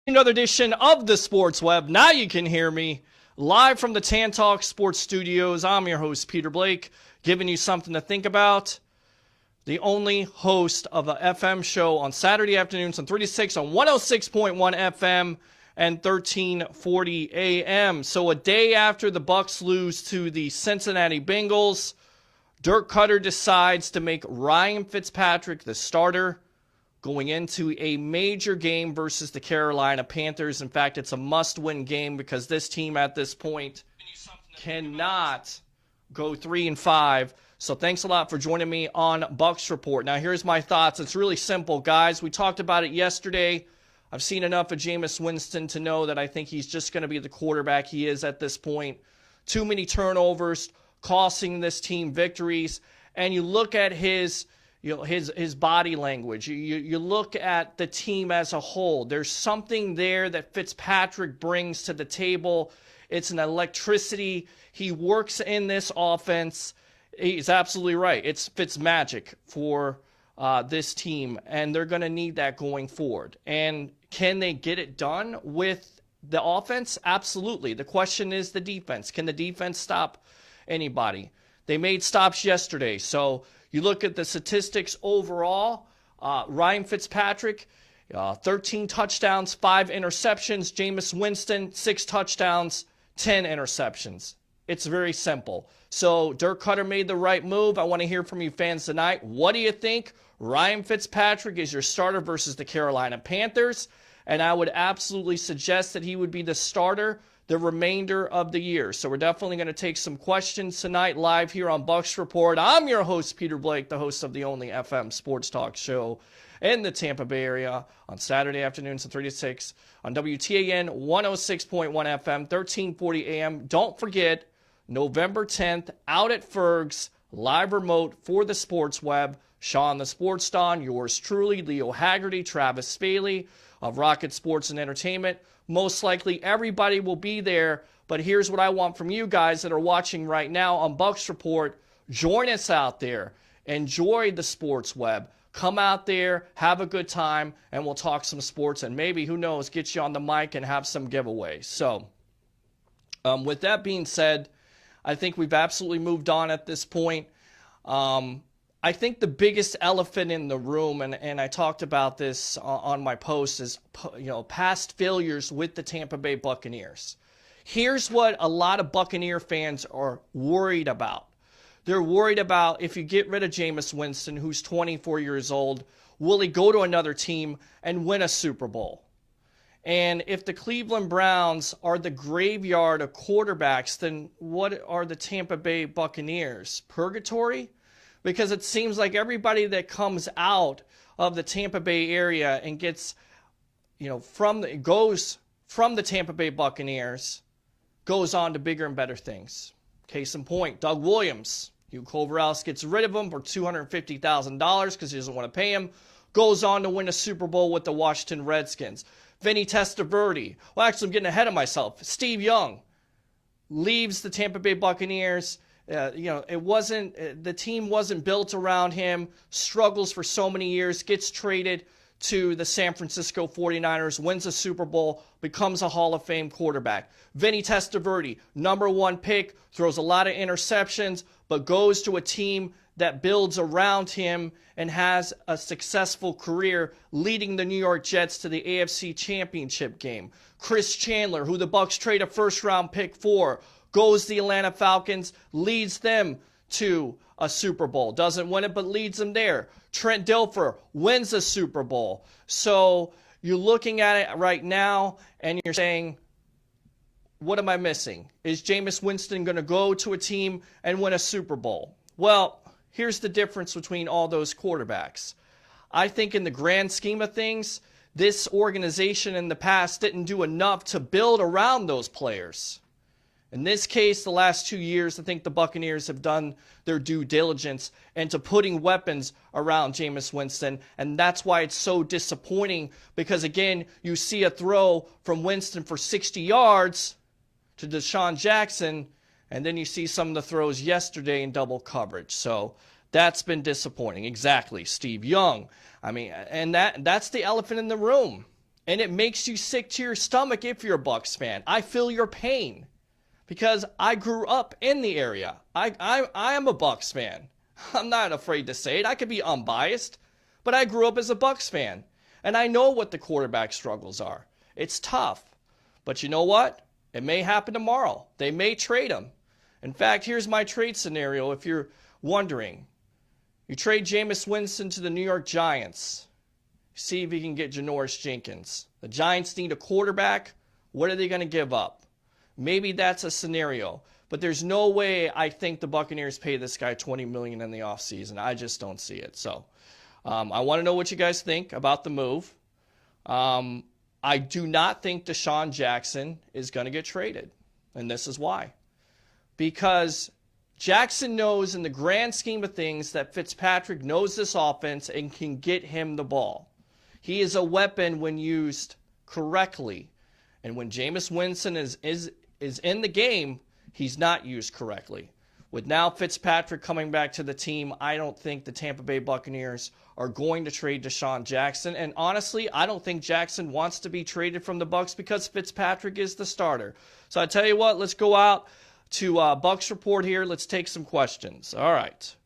Another edition of the Sports Web. Now you can hear me live from the Tan Talk Sports Studios. I'm your host, Peter Blake, giving you something to think about. The only host of a FM show on Saturday afternoons on 3 to 6 on 106.1 FM and 1340 AM. So a day after the Bucs lose to the Cincinnati Bengals, Dirk Koetter decides to make Ryan Fitzpatrick the starter going into a major game versus the Carolina Panthers. In fact, it's a must-win game because this team at this point cannot go 3-5. So thanks a lot for joining me on Bucs Report. Now, here's my thoughts. It's really simple, guys. We talked about it yesterday. I've seen enough of Jameis Winston to know that I think he's just going to be the quarterback he is at this point. Too many turnovers costing this team victories. And you look at his body language. You look at the team as a whole. There's something there that Fitzpatrick brings to the table. It's an electricity. He works in this offense. He's absolutely right. It's Fitzmagic for this team, and they're going to need that going forward. And can they get it done with the offense? Absolutely. The question is the defense. Can the defense stop anybody? They made stops yesterday, so you look at the statistics overall, Ryan Fitzpatrick, 13 touchdowns, 5 interceptions. Jameis Winston, 6 touchdowns, 10 interceptions. It's very simple. So Dirk Koetter made the right move. I want to hear from you fans tonight. What do you think? Ryan Fitzpatrick is your starter versus the Carolina Panthers, and I would absolutely suggest that he would be the starter the remainder of the year. So we're definitely going to take some questions tonight live here on Bucs Report. I'm your host, Peter Blake, the host of the only FM sports talk show in the Tampa Bay area on Saturday afternoons at 3 to 6 on WTAN 106.1 FM, 1340 AM. Don't forget, November 10th, out at Ferg's, live remote for the Sports Web. Sean the Sports Don, yours truly, Leo Haggerty, Travis Spaley of Rocket Sports and Entertainment. Most likely everybody will be there, but here's what I want from you guys that are watching right now on Bucs Report. Join us out there. Enjoy the Sports Web. Come out there, have a good time, and we'll talk some sports and maybe, who knows, get you on the mic and have some giveaways. So, with that being said, I think we've absolutely moved on at this point. I think the biggest elephant in the room, and I talked about this on my post, is past failures with the Tampa Bay Buccaneers. Here's what a lot of Buccaneer fans are worried about. They're worried about if you get rid of Jameis Winston, who's 24 years old, will he go to another team and win a Super Bowl? And if the Cleveland Browns are the graveyard of quarterbacks, then what are the Tampa Bay Buccaneers? Purgatory? Because it seems like everybody that comes out of the Tampa Bay area and goes from the Tampa Bay Buccaneers goes on to bigger and better things. Case in point, Doug Williams. Hugh Culverhouse gets rid of him for $250,000 because he doesn't want to pay him. Goes on to win a Super Bowl with the Washington Redskins. Vinny Testaverde. Well, actually, I'm getting ahead of myself. Steve Young leaves the Tampa Bay Buccaneers. The team wasn't built around him, struggles for so many years, gets traded to the San Francisco 49ers, wins a Super Bowl, becomes a Hall of Fame quarterback. Vinny Testaverde, number 1 pick, throws a lot of interceptions, but goes to a team that builds around him and has a successful career, leading the New York Jets to the AFC Championship game. Chris Chandler, who the Bucs trade a first-round pick for, goes to the Atlanta Falcons, leads them to a Super Bowl. Doesn't win it, but leads them there. Trent Dilfer wins a Super Bowl. So you're looking at it right now, and you're saying, what am I missing? Is Jameis Winston going to go to a team and win a Super Bowl? Well, here's the difference between all those quarterbacks. I think in the grand scheme of things, this organization in the past didn't do enough to build around those players. In this case, the last 2 years, I think the Buccaneers have done their due diligence into putting weapons around Jameis Winston, and that's why it's so disappointing because, again, you see a throw from Winston for 60 yards to Deshaun Jackson, and then you see some of the throws yesterday in double coverage. So that's been disappointing. Exactly. Steve Young. I mean, and that's the elephant in the room. And it makes you sick to your stomach if you're a Bucs fan. I feel your pain because I grew up in the area. I am a Bucs fan. I'm not afraid to say it. I could be unbiased, but I grew up as a Bucs fan. And I know what the quarterback struggles are. It's tough. But you know what? It may happen tomorrow. They may trade him. In fact, here's my trade scenario if you're wondering. You trade Jameis Winston to the New York Giants. See if you can get Janoris Jenkins. The Giants need a quarterback. What are they going to give up? Maybe that's a scenario. But there's no way I think the Buccaneers pay this guy $20 million in the offseason. I just don't see it. So I want to know what you guys think about the move. I do not think Deshaun Jackson is going to get traded. And this is why. Because Jackson knows in the grand scheme of things that Fitzpatrick knows this offense and can get him the ball. He is a weapon when used correctly. And when Jameis Winston is in the game, he's not used correctly. With now Fitzpatrick coming back to the team, I don't think the Tampa Bay Buccaneers are going to trade Deshaun Jackson. And honestly, I don't think Jackson wants to be traded from the Bucs because Fitzpatrick is the starter. So I tell you what, let's go out to Bucs Report here. Let's take some questions. All right.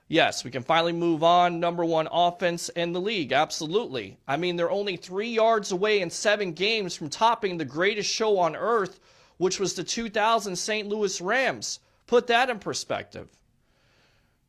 Yes, we can finally move on. Number one offense in the league. Absolutely. I mean, they're only 3 yards away in 7 games from topping the greatest show on earth, which was the 2000 St. Louis Rams. Put that in perspective.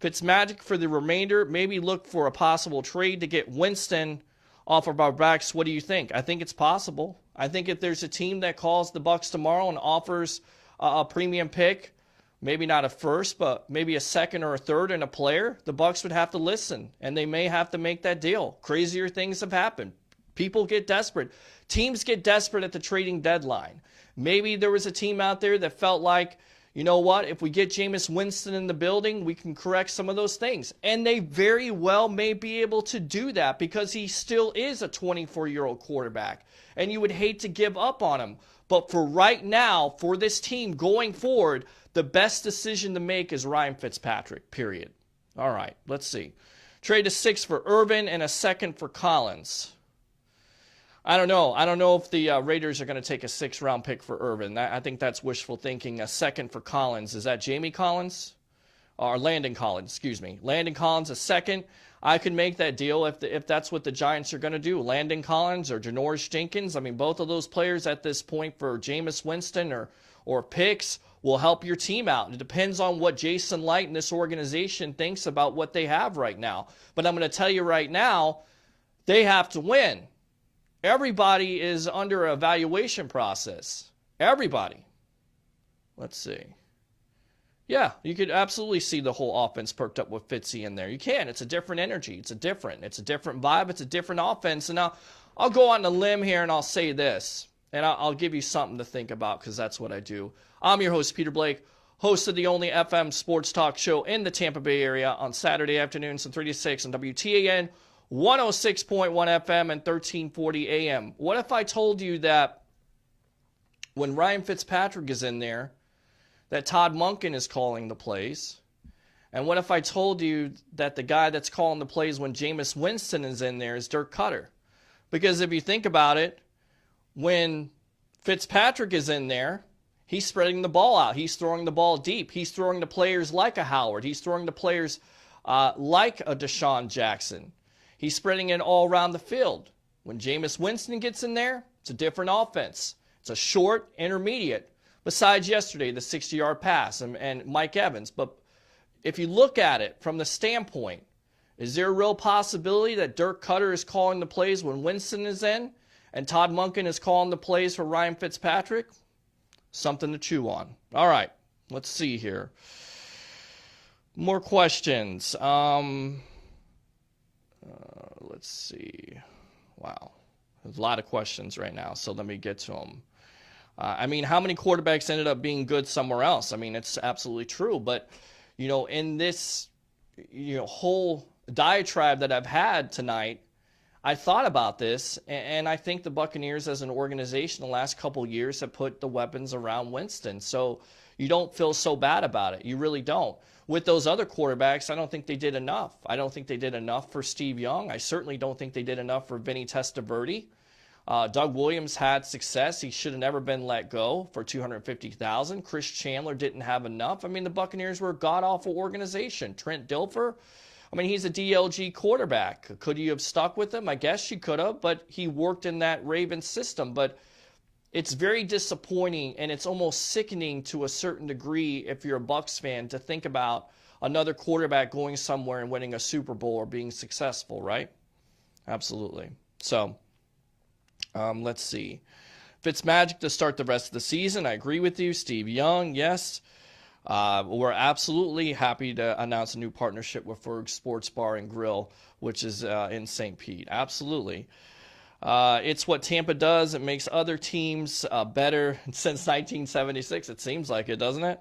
Fitzmagic for the remainder. Maybe look for a possible trade to get Winston off of our backs. What do you think? I think it's possible. I think if there's a team that calls the Bucs tomorrow and offers a premium pick, maybe not a first, but maybe a second or a third and a player, the Bucs would have to listen, and they may have to make that deal. Crazier things have happened. People get desperate. Teams get desperate at the trading deadline. Maybe there was a team out there that felt like, you know what, if we get Jameis Winston in the building, we can correct some of those things. And they very well may be able to do that because he still is a 24-year-old quarterback. And you would hate to give up on him. But for right now, for this team going forward, the best decision to make is Ryan Fitzpatrick, period. All right, let's see. Trade a 6 for Irvin and a 2nd for Collins. I don't know. I don't know if the Raiders are going to take a 6th-round pick for Irvin. I think that's wishful thinking. A 2nd for Collins. Is that Jamie Collins? Or Landon Collins, excuse me. Landon Collins, a 2nd. I could make that deal if that's what the Giants are going to do. Landon Collins or Janoris Jenkins. I mean, both of those players at this point for Jameis Winston or picks will help your team out. It depends on what Jason Light and this organization thinks about what they have right now. But I'm going to tell you right now, they have to win. Everybody is under an evaluation process. Everybody. Let's see. Yeah, you could absolutely see the whole offense perked up with Fitzy in there. You can. It's a different energy. It's a different vibe. It's a different offense. And now I'll go on a limb here and I'll say this. And I'll give you something to think about because that's what I do. I'm your host, Peter Blake, host of the only FM sports talk show in the Tampa Bay area on Saturday afternoons from 3 to 6 on WTAN, 106.1 FM and 1340 AM. What if I told you that when Ryan Fitzpatrick is in there, that Todd Monken is calling the plays? And what if I told you that the guy that's calling the plays when Jameis Winston is in there is Dirk Cutter? Because if you think about it, when Fitzpatrick is in there, he's spreading the ball out. He's throwing the ball deep. He's throwing to players like a Howard. He's throwing to players like a Deshaun Jackson. He's spreading it all around the field. When Jameis Winston gets in there, it's a different offense. It's a short, intermediate. Besides yesterday, the 60-yard pass and Mike Evans. But if you look at it from the standpoint, is there a real possibility that Dirk Cutter is calling the plays when Winston is in and Todd Monken is calling the plays for Ryan Fitzpatrick? Something to chew on. All right, let's see here. More questions. Let's see. Wow. There's a lot of questions right now, so let me get to them. I mean, how many quarterbacks ended up being good somewhere else? I mean, it's absolutely true. But, in this, whole diatribe that I've had tonight, I thought about this, and I think the Buccaneers as an organization the last couple years have put the weapons around Winston. So you don't feel so bad about it. You really don't. With those other quarterbacks, I don't think they did enough. I don't think they did enough for Steve Young. I certainly don't think they did enough for Vinny Testaverde. Doug Williams had success. He should have never been let go for $250,000. Chris Chandler didn't have enough. I mean, the Buccaneers were a god-awful organization. Trent Dilfer, I mean, he's a DLG quarterback. Could you have stuck with him? I guess you could have, but he worked in that Ravens system. But it's very disappointing, and it's almost sickening to a certain degree if you're a Bucs fan to think about another quarterback going somewhere and winning a Super Bowl or being successful, right? Absolutely. So, let's see. Fitzmagic to start the rest of the season. I agree with you. Steve Young, yes. We're absolutely happy to announce a new partnership with Ferg Sports Bar and Grill, which is in St. Pete. Absolutely. It's what Tampa does. It makes other teams better since 1976. It seems like it, doesn't it?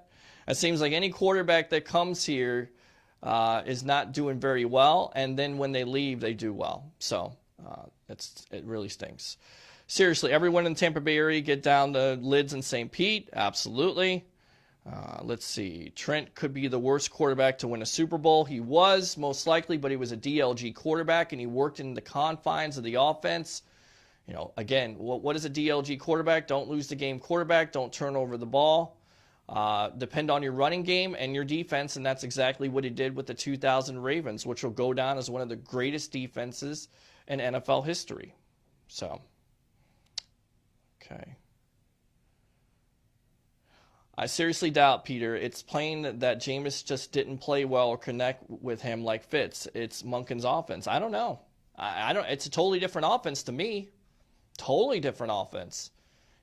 It seems like any quarterback that comes here is not doing very well, and then when they leave, they do well. So it really stinks. Seriously, everyone in the Tampa Bay area get down the lids in St. Pete. Absolutely. Let's see. Trent could be the worst quarterback to win a Super Bowl. He was, most likely, but he was a DLG quarterback, and he worked in the confines of the offense. You know, again, what is a DLG quarterback? Don't lose the game quarterback. Don't turn over the ball. Depend on your running game and your defense, and that's exactly what he did with the 2000 Ravens, which will go down as one of the greatest defenses in NFL history. So, okay. I seriously doubt, Peter, it's plain that Jameis just didn't play well or connect with him like Fitz. It's Monken's offense. I don't know. I don't. It's a totally different offense to me. Totally different offense.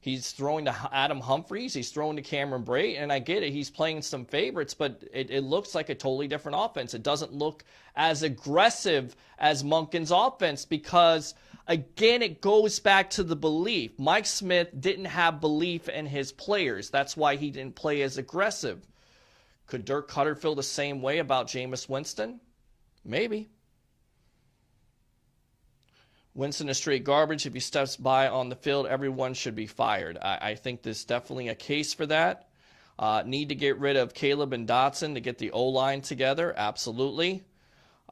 He's throwing to Adam Humphries. He's throwing to Cameron Brate, and I get it. He's playing some favorites, but it looks like a totally different offense. It doesn't look as aggressive as Monken's offense because, again, it goes back to the belief. Mike Smith didn't have belief in his players. That's why he didn't play as aggressive. Could Dirk Cutter feel the same way about Jameis Winston? Maybe. Winston is straight garbage. If he steps by on the field, everyone should be fired. I think there's definitely a case for that. Need to get rid of Caleb and Dotson to get the O-line together. Absolutely.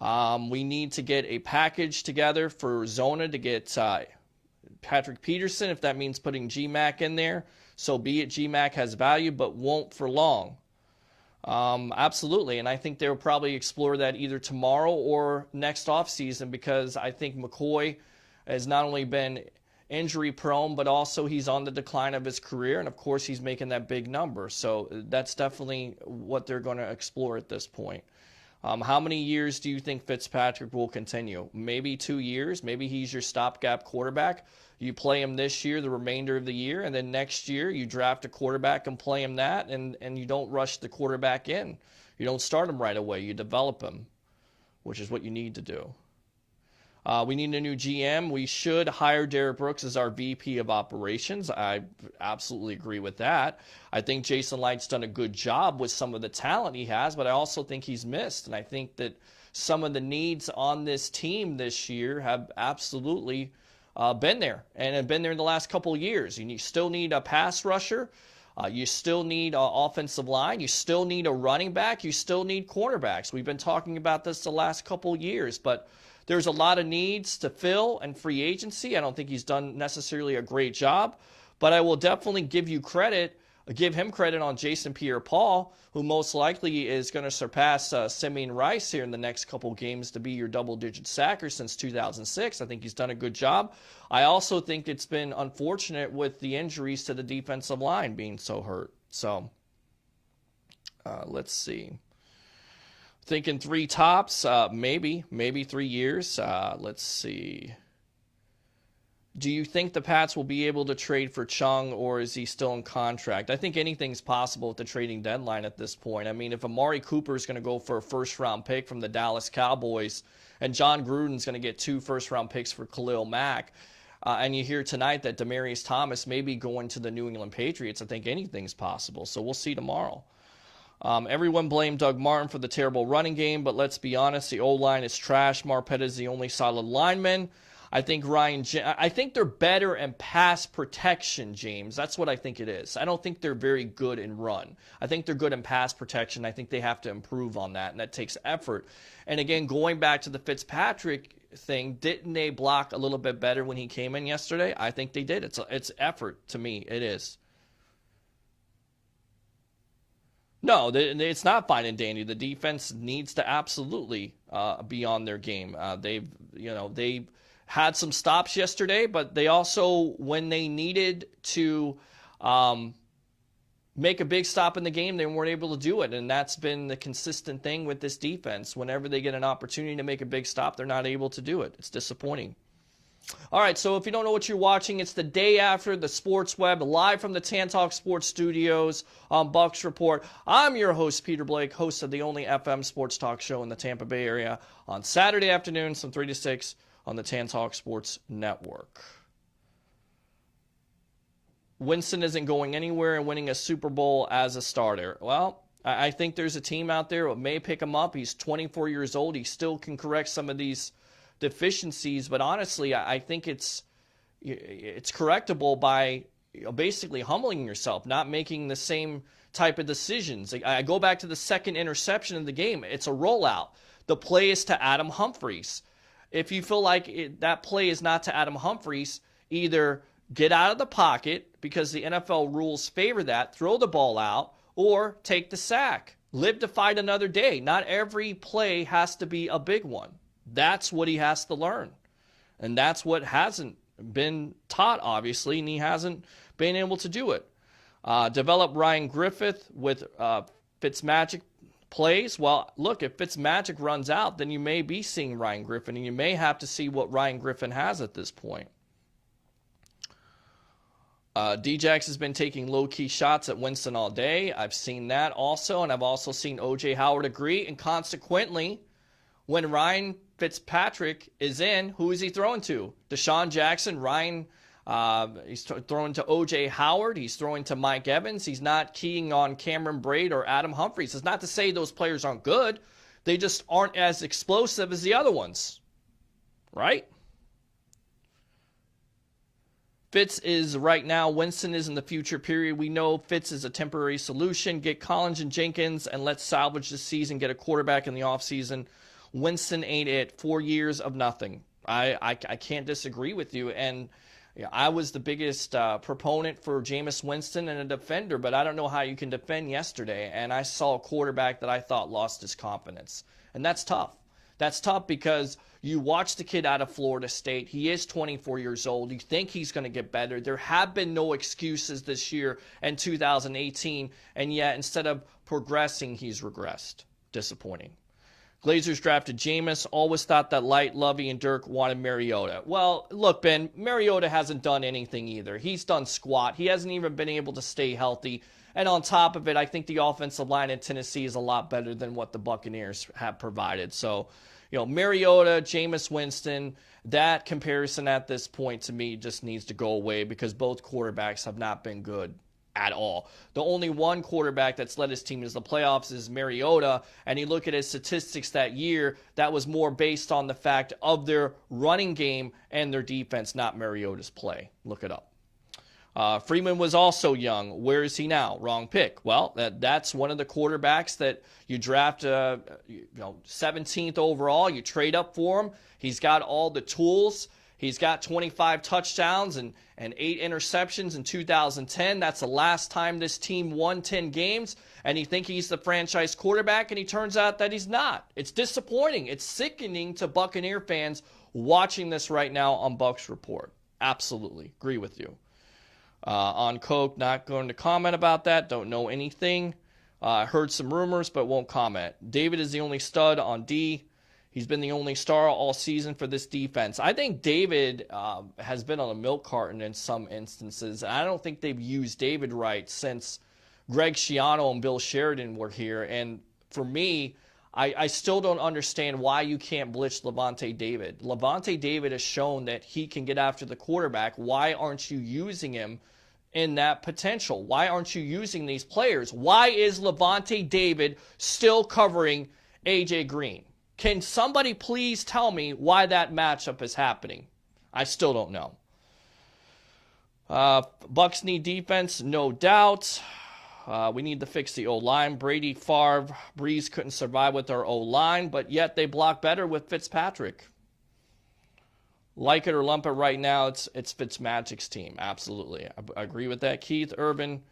We need to get a package together for Zona to get Patrick Peterson. If that means putting GMAC in there, so be it. GMAC has value, but won't for long. Absolutely, and I think they'll probably explore that either tomorrow or next offseason because I think McCoy has not only been injury prone, but also he's on the decline of his career, and of course he's making that big number. So that's definitely what they're going to explore at this point. How many years do you think Fitzpatrick will continue? Maybe 2 years. Maybe he's your stopgap quarterback. You play him this year, the remainder of the year, and then next year you draft a quarterback and play him that, and you don't rush the quarterback in. You don't start him right away. You develop him, which is what you need to do. We need a new GM. We should hire Derek Brooks as our VP of operations. I absolutely agree with that. I think Jason Light's done a good job with some of the talent he has, but I also think he's missed. And I think that some of the needs on this team this year have absolutely been there and have been there in the last couple of years. You still need a pass rusher. You still need an offensive line. You still need a running back. You still need cornerbacks. We've been talking about this the last couple of years, but there's a lot of needs to fill and free agency. I don't think he's done necessarily a great job, but I will definitely give him credit on Jason Pierre-Paul, who most likely is going to surpass Simeon Rice here in the next couple games to be your double-digit sacker since 2006. I think he's done a good job. I also think it's been unfortunate with the injuries to the defensive line being so hurt. So let's see. Thinking 3 tops, maybe 3 years. Let's see. Do you think the Pats will be able to trade for Chung, or is he still in contract? I think anything's possible at the trading deadline at this point. I mean, if Amari Cooper is going to go for a first-round pick from the Dallas Cowboys, and John Gruden's going to get 2 first-round picks for Khalil Mack, and you hear tonight that Demaryius Thomas may be going to the New England Patriots, I think anything's possible. So we'll see tomorrow. Everyone blamed Doug Martin for the terrible running game, but let's be honest, the O-line is trash. Marpet is the only solid lineman. I think they're better in pass protection, James. That's what I think it is. I don't think they're very good in run. I think they're good in pass protection. I think they have to improve on that, and that takes effort. And again, going back to the Fitzpatrick thing, didn't they block a little bit better when he came in yesterday? I think they did. It's effort to me. It is. No, it's not fine and dandy. The defense needs to absolutely be on their game. They had some stops yesterday, but they also, when they needed to make a big stop in the game, they weren't able to do it. And that's been the consistent thing with this defense. Whenever they get an opportunity to make a big stop, they're not able to do it. It's disappointing. All right, so if you don't know what you're watching, it's the day after the Sports Web, live from the Tantalk Sports Studios on Bucs Report. I'm your host, Peter Blake, host of the only FM sports talk show in the Tampa Bay area on Saturday afternoons from 3 to 6 on the Tantalk Sports Network. Winston isn't going anywhere and winning a Super Bowl as a starter. Well, I think there's a team out there that may pick him up. He's 24 years old. He still can correct some of these deficiencies, but honestly, I think it's correctable by basically humbling yourself, not making the same type of decisions. I go back to the second interception in the game. It's a rollout. The play is to Adam Humphries. If you feel like that play is not to Adam Humphries, either get out of the pocket because the NFL rules favor that, throw the ball out, or take the sack. Live to fight another day. Not every play has to be a big one. That's what he has to learn. And that's what hasn't been taught, obviously, and he hasn't been able to do it. Develop Ryan Griffith with Fitzmagic plays. Well, look, if Fitzmagic runs out, then you may be seeing Ryan Griffin, and you may have to see what Ryan Griffin has at this point. Djax has been taking low-key shots at Winston all day. I've seen that also, and I've also seen O.J. Howard agree, and consequently, when Ryan Fitzpatrick is in, who is he throwing to? Deshaun Jackson, he's throwing to O.J. Howard. He's throwing to Mike Evans. He's not keying on Cameron Braid or Adam Humphries. It's not to say those players aren't good. They just aren't as explosive as the other ones, right? Fitz is right now. Winston is in the future period. We know Fitz is a temporary solution. Get Collins and Jenkins and let's salvage this season. Get a quarterback in the offseason. Winston ain't it. 4 years of nothing. I can't disagree with you. And I was the biggest proponent for Jameis Winston and a defender, but I don't know how you can defend yesterday. And I saw a quarterback that I thought lost his confidence. And that's tough. That's tough because you watch the kid out of Florida State. He is 24 years old. You think he's going to get better. There have been no excuses this year in 2018, and yet instead of progressing, he's regressed. Disappointing. Glazers drafted Jameis. Always thought that Light, Lovey, and Dirk wanted Mariota. Well, look, Ben, Mariota hasn't done anything either. He's done squat. He hasn't even been able to stay healthy. And on top of it, I think the offensive line in Tennessee is a lot better than what the Buccaneers have provided. So, Mariota, Jameis Winston, that comparison at this point to me just needs to go away because both quarterbacks have not been good at all. The only one quarterback that's led his team into the playoffs is Mariota, and you look at his statistics that year, that was more based on the fact of their running game and their defense, not Mariota's play. Look it up. Freeman was also young. Where is he now? Wrong pick. Well, that's one of the quarterbacks that you draft 17th overall. You trade up for him. He's got all the tools. He's got 25 touchdowns and 8 interceptions in 2010. That's the last time this team won 10 games. And you think he's the franchise quarterback, and he turns out that he's not. It's disappointing. It's sickening to Buccaneer fans watching this right now on Bucs Report. Absolutely. Agree with you. On Coke, not going to comment about that. Don't know anything. Heard some rumors, but won't comment. David is the only stud on D. He's been the only star all season for this defense. I think David has been on a milk carton in some instances. I don't think they've used David right since Greg Schiano and Bill Sheridan were here. And for me, I still don't understand why you can't blitz Levante David. Levante David has shown that he can get after the quarterback. Why aren't you using him in that potential? Why aren't you using these players? Why is Levante David still covering A.J. Green? Can somebody please tell me why that matchup is happening? I still don't know. Bucs need defense, no doubt. We need to fix the O-line. Brady, Favre, Breeze couldn't survive with our O-line, but yet they block better with Fitzpatrick. Like it or lump it right now, it's Fitzmagic's team. Absolutely. I agree with that. Keith Urban,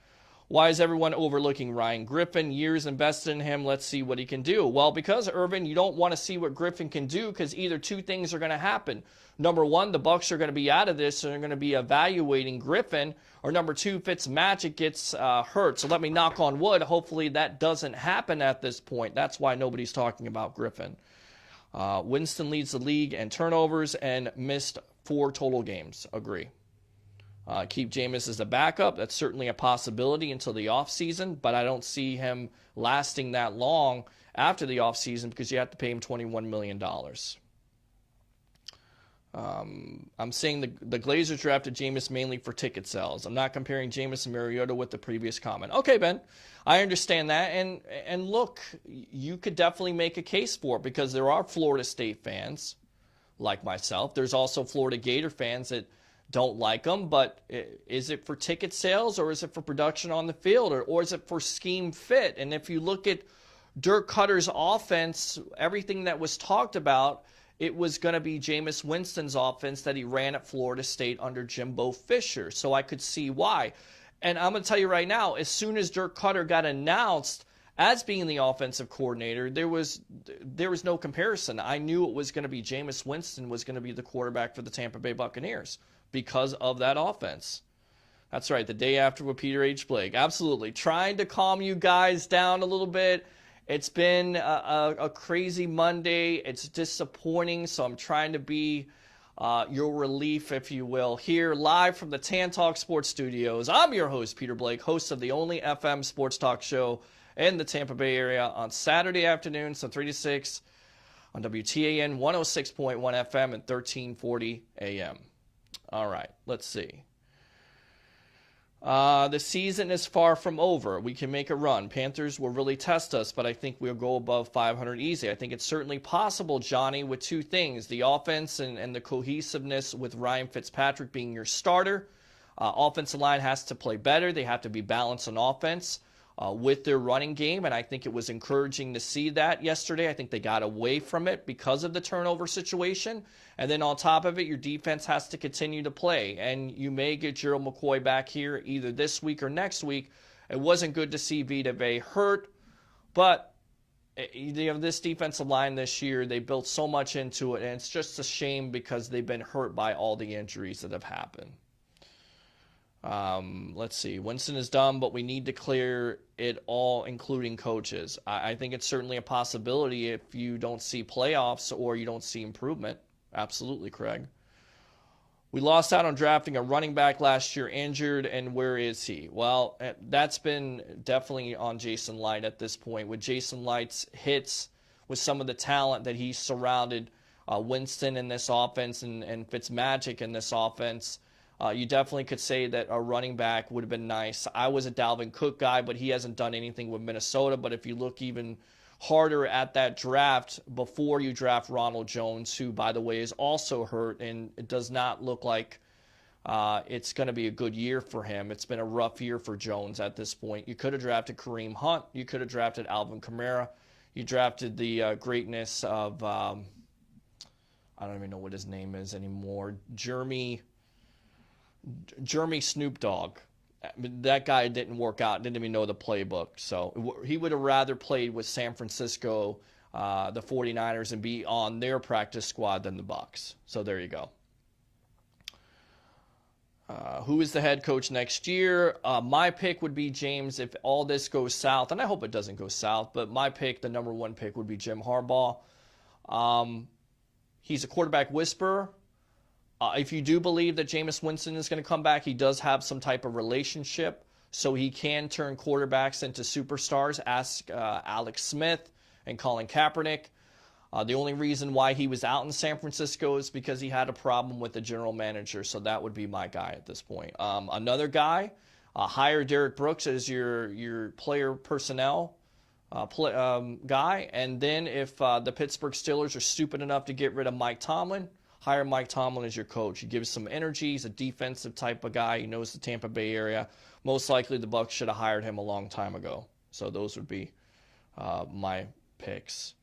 why is everyone overlooking Ryan Griffin? Years invested in him. Let's see what he can do. Well, because, Urban, you don't want to see what Griffin can do because either two things are going to happen. Number one, the Bucs are going to be out of this and they're going to be evaluating Griffin. Or number two, Fitzmagic gets hurt. So let me knock on wood. Hopefully that doesn't happen at this point. That's why nobody's talking about Griffin. Winston leads the league in turnovers and missed 4 total games. Agree. Keep Jameis as a backup. That's certainly a possibility until the offseason, but I don't see him lasting that long after the offseason because you have to pay him $21 million. I'm saying the Glazers drafted Jameis mainly for ticket sales. I'm not comparing Jameis and Mariota with the previous comment. Okay, Ben, I understand that. And look, you could definitely make a case for it because there are Florida State fans like myself. There's also Florida Gator fans that don't like them, but is it for ticket sales or is it for production on the field or is it for scheme fit? And if you look at Dirk Cutter's offense, everything that was talked about, it was going to be Jameis Winston's offense that he ran at Florida State under Jimbo Fisher. So I could see why. And I'm going to tell you right now, as soon as Dirk Cutter got announced as being the offensive coordinator, there was no comparison. I knew it was going to be Jameis Winston was going to be the quarterback for the Tampa Bay Buccaneers because of that offense. That's right, the day after with Peter H. Blake. Absolutely. Trying to calm you guys down a little bit. It's been a crazy Monday. It's disappointing, so I'm trying to be your relief, if you will, here live from the Tan Talk Sports Studios. I'm your host, Peter Blake, host of the only FM sports talk show in the Tampa Bay area on Saturday afternoons from 3 to 6 on WTAN 106.1 FM and 1340 AM. All right, let's see. The season is far from over. We can make a run. Panthers will really test us, but I think we'll go above 500 easy. I think it's certainly possible, Johnny, with two things. The offense and the cohesiveness with Ryan Fitzpatrick being your starter. Offensive line has to play better. They have to be balanced on offense with their running game, and I think it was encouraging to see that yesterday. I think they got away from it because of the turnover situation. And then on top of it, your defense has to continue to play. And you may get Gerald McCoy back here either this week or next week. It wasn't good to see Vita Vea hurt, but this defensive line this year, they built so much into it, and it's just a shame because they've been hurt by all the injuries that have happened. Let's see. Winston is done, but we need to clear it all, including coaches. I think it's certainly a possibility if you don't see playoffs or you don't see improvement. Absolutely, Craig. We lost out on drafting a running back last year, injured, and where is he? Well, that's been definitely on Jason Light at this point. With Jason Light's hits, with some of the talent that he's surrounded Winston in this offense and Fitzmagic in this offense, you definitely could say that a running back would have been nice. I was a Dalvin Cook guy, but he hasn't done anything with Minnesota. But if you look even harder at that draft before you draft Ronald Jones, who, by the way, is also hurt, and it does not look like it's going to be a good year for him. It's been a rough year for Jones at this point. You could have drafted Kareem Hunt. You could have drafted Alvin Kamara. You drafted the greatness of, I don't even know what his name is anymore, Jeremy Snoop Dogg. That guy didn't work out, didn't even know the playbook. So he would have rather played with San Francisco, the 49ers, and be on their practice squad than the Bucs. So there you go. Who is the head coach next year? My pick would be James if all this goes south, and I hope it doesn't go south, but my pick, the number one pick, would be Jim Harbaugh. He's a quarterback whisperer. If you do believe that Jameis Winston is going to come back, he does have some type of relationship, so he can turn quarterbacks into superstars. Ask Alex Smith and Colin Kaepernick. The only reason why he was out in San Francisco is because he had a problem with the general manager, so that would be my guy at this point. Another guy, hire Derek Brooks as your player personnel guy, and then if the Pittsburgh Steelers are stupid enough to get rid of Mike Tomlin, hire Mike Tomlin as your coach. He gives some energy. He's a defensive type of guy. He knows the Tampa Bay area. Most likely the Bucs should have hired him a long time ago. So those would be my picks.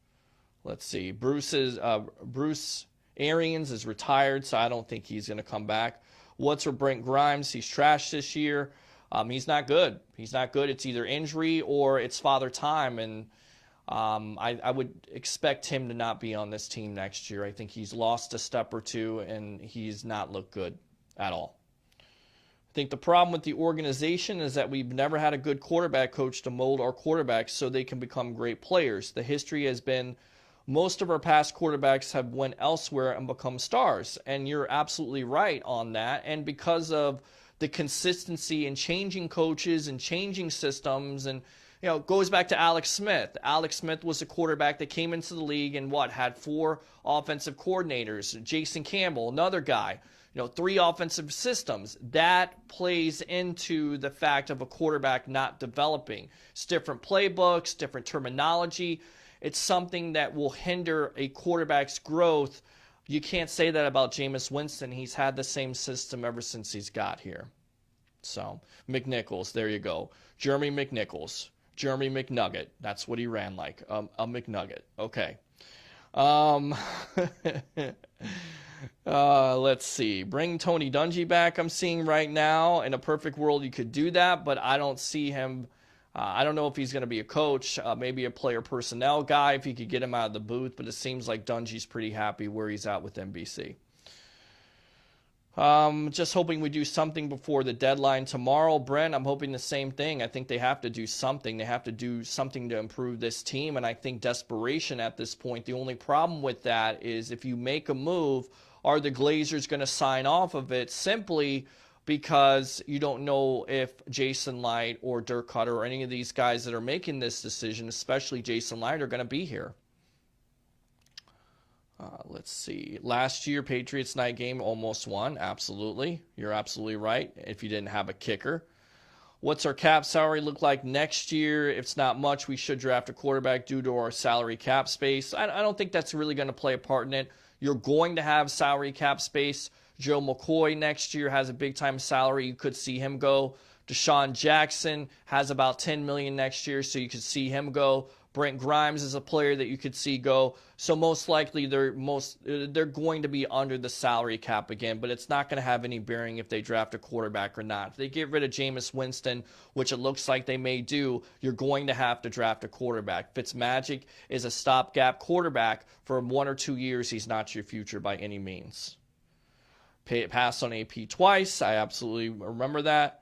Let's see. Bruce Arians is retired, so I don't think he's going to come back. What's for Brent Grimes? He's trashed this year. He's not good. He's not good. It's either injury or it's father time, and I would expect him to not be on this team next year. I think he's lost a step or two, and he's not looked good at all. I think the problem with the organization is that we've never had a good quarterback coach to mold our quarterbacks so they can become great players. The history has been most of our past quarterbacks have went elsewhere and become stars, and you're absolutely right on that. And because of the consistency in changing coaches and changing systems, and it goes back to Alex Smith. Alex Smith was a quarterback that came into the league and had 4 offensive coordinators. Jason Campbell, another guy. 3 offensive systems. That plays into the fact of a quarterback not developing. It's different playbooks, different terminology. It's something that will hinder a quarterback's growth. You can't say that about Jameis Winston. He's had the same system ever since he's got here. So, McNichols, there you go. Jeremy McNichols. Jeremy McNugget. That's what he ran like, a McNugget. Okay. Let's see. Bring Tony Dungy back, I'm seeing right now. In a perfect world, you could do that, but I don't see him. I don't know if he's going to be a coach, maybe a player personnel guy, if he could get him out of the booth, but it seems like Dungy's pretty happy where he's at with NBC. Just hoping we do something before the deadline tomorrow. Brent, I'm hoping the same thing. I think they have to do something. They have to do something to improve this team, and I think desperation at this point. The only problem with that is if you make a move, are the Glazers going to sign off of it simply because you don't know if Jason Light or Dirk Cutter or any of these guys that are making this decision, especially Jason Light, are going to be here. Let's see. Last year, Patriots night game almost won. Absolutely. You're absolutely right if you didn't have a kicker. What's our cap salary look like next year? If it's not much, we should draft a quarterback due to our salary cap space. I don't think that's really going to play a part in it. You're going to have salary cap space. Joe McCoy next year has a big-time salary. You could see him go. Deshaun Jackson has about $10 million next year, so you could see him go. Brent Grimes is a player that you could see go. So most likely they're going to be under the salary cap again, but it's not going to have any bearing if they draft a quarterback or not. If they get rid of Jameis Winston, which it looks like they may do, you're going to have to draft a quarterback. Fitzmagic is a stopgap quarterback. For 1 or 2 years, he's not your future by any means. Passed on AP twice. I absolutely remember that.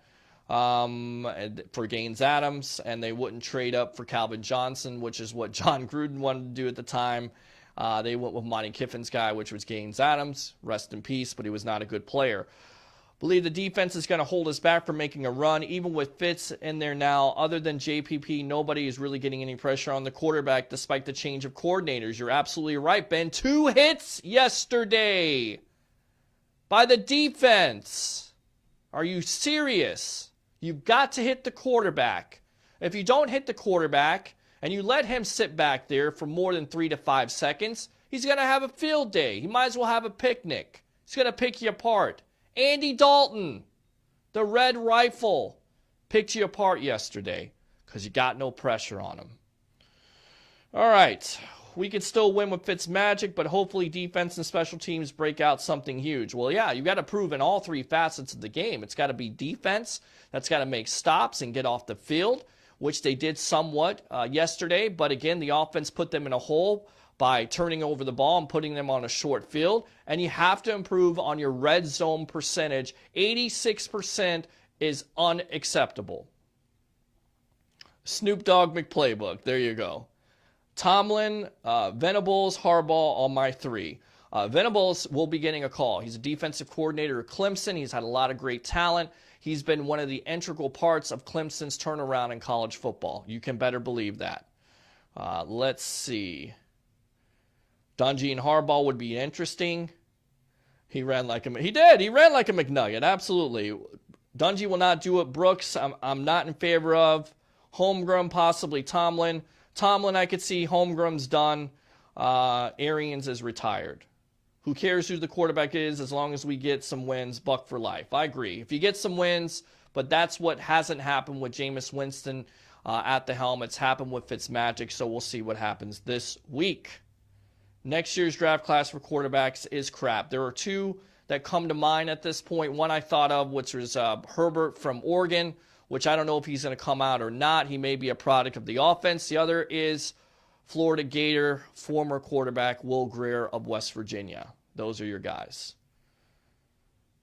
For Gaines Adams, and they wouldn't trade up for Calvin Johnson, which is what John Gruden wanted to do at the time. They went with Monty Kiffin's guy, which was Gaines Adams. Rest in peace, but he was not a good player. Believe the defense is going to hold us back from making a run, even with Fitz in there now. Other than JPP, nobody is really getting any pressure on the quarterback despite the change of coordinators. You're absolutely right, Ben. 2 hits yesterday by the defense. Are you serious? You've got to hit the quarterback. If you don't hit the quarterback and you let him sit back there for more than 3 to 5 seconds, he's going to have a field day. He might as well have a picnic. He's going to pick you apart. Andy Dalton, the Red Rifle, picked you apart yesterday because you got no pressure on him. All right. We could still win with Fitzmagic, but hopefully defense and special teams break out something huge. Well, yeah, you got to prove in all 3 facets of the game. It's got to be defense. That's got to make stops and get off the field, which they did somewhat yesterday. But again, the offense put them in a hole by turning over the ball and putting them on a short field. And you have to improve on your red zone percentage. 86% is unacceptable. Snoop Dogg McPlaybook. There you go. Tomlin, Venables, Harbaugh, all my 3. Venables will be getting a call. He's a defensive coordinator at Clemson. He's had a lot of great talent. He's been one of the integral parts of Clemson's turnaround in college football. You can better believe that. Let's see. Dungy and Harbaugh would be interesting. He ran like a McNugget, absolutely. Dungy will not do it. Brooks, I'm not in favor of. Holmgren, possibly Tomlin. Tomlin, I could see. Holmgren's done. Arians is retired. Who cares who the quarterback is as long as we get some wins? Buck for life. I agree. If you get some wins, but that's what hasn't happened with Jameis Winston at the helm. It's happened with Fitzmagic, so we'll see what happens this week. Next year's draft class for quarterbacks is crap. There are two that come to mind at this point. One I thought of, which was Herbert from Oregon, which I don't know if he's going to come out or not. He may be a product of the offense. The other is Florida Gator former quarterback Will Grier of West Virginia. Those are your guys.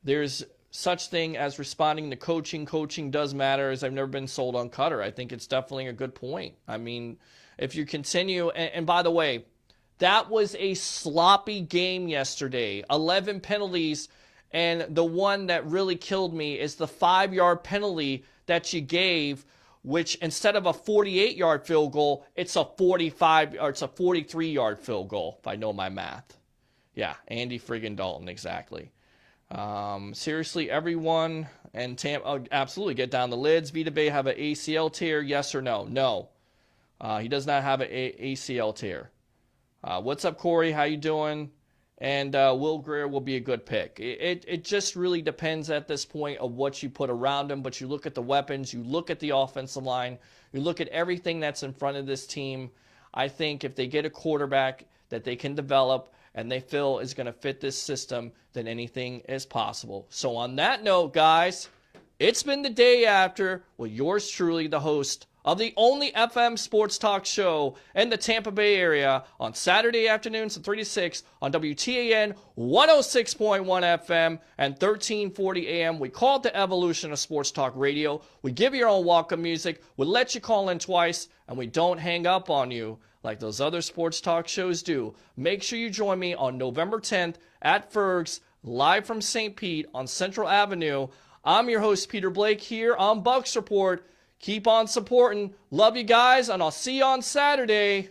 There's such thing as responding to coaching. Coaching does matter, as I've never been sold on Cutter. I think it's definitely a good point. I mean, if you continue, and by the way, that was a sloppy game yesterday. 11 penalties, and the one that really killed me is the 5-yard penalty that you gave, which instead of a 48-yard field goal, it's a 43-yard field goal, if I know my math. Yeah, Andy friggin' Dalton, exactly. Seriously, everyone, and absolutely get down the lids. Vita Bay have an ACL tear, yes or no? No. He does not have an ACL tear. What's up, Corey? How you doing? And Will Grier will be a good pick. It just really depends at this point of what you put around him, but you look at the weapons, you look at the offensive line, you look at everything that's in front of this team. I think if they get a quarterback that they can develop and they feel is going to fit this system, then anything is possible. So on that note, guys, it's been the day after with yours truly, the host of the only FM sports talk show in the Tampa Bay area on Saturday afternoons from 3 to 6 on WTAN 106.1 FM and 1340 AM. We call it the evolution of sports talk radio. We give you your own welcome music. We let you call in twice, and we don't hang up on you like those other sports talk shows do. Make sure you join me on November 10th at Ferg's, live from St. Pete on Central Avenue. I'm your host, Peter Blake, here on Bucs Report. Keep on supporting. Love you guys, and I'll see you on Saturday.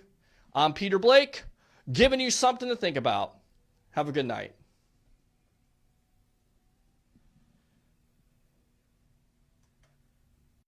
I'm Peter Blake, giving you something to think about. Have a good night.